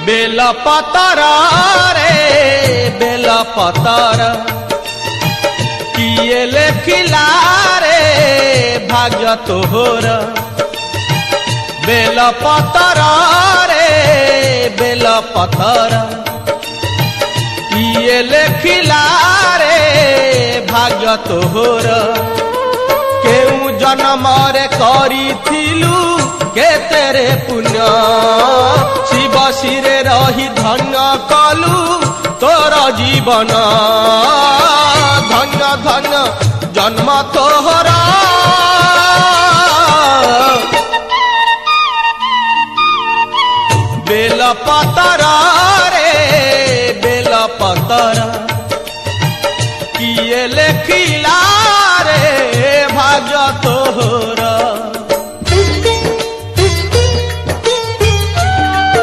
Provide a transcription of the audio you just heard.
Bell पतर रे bell पतर किए लेखिला रे भाग्य तोहर बेल पतर रे बेल पतर किए लेखिला रे भाग्य तोहर केउ जन्मरे करिथिलु केतेरे पुण्य शिव शिरे रही धन्य कलु तोर जीवन धन्य धन्य जन्म तोहरा बेल पतर रे बेल पतर किए लेखिला रे भाग्य तोहरा।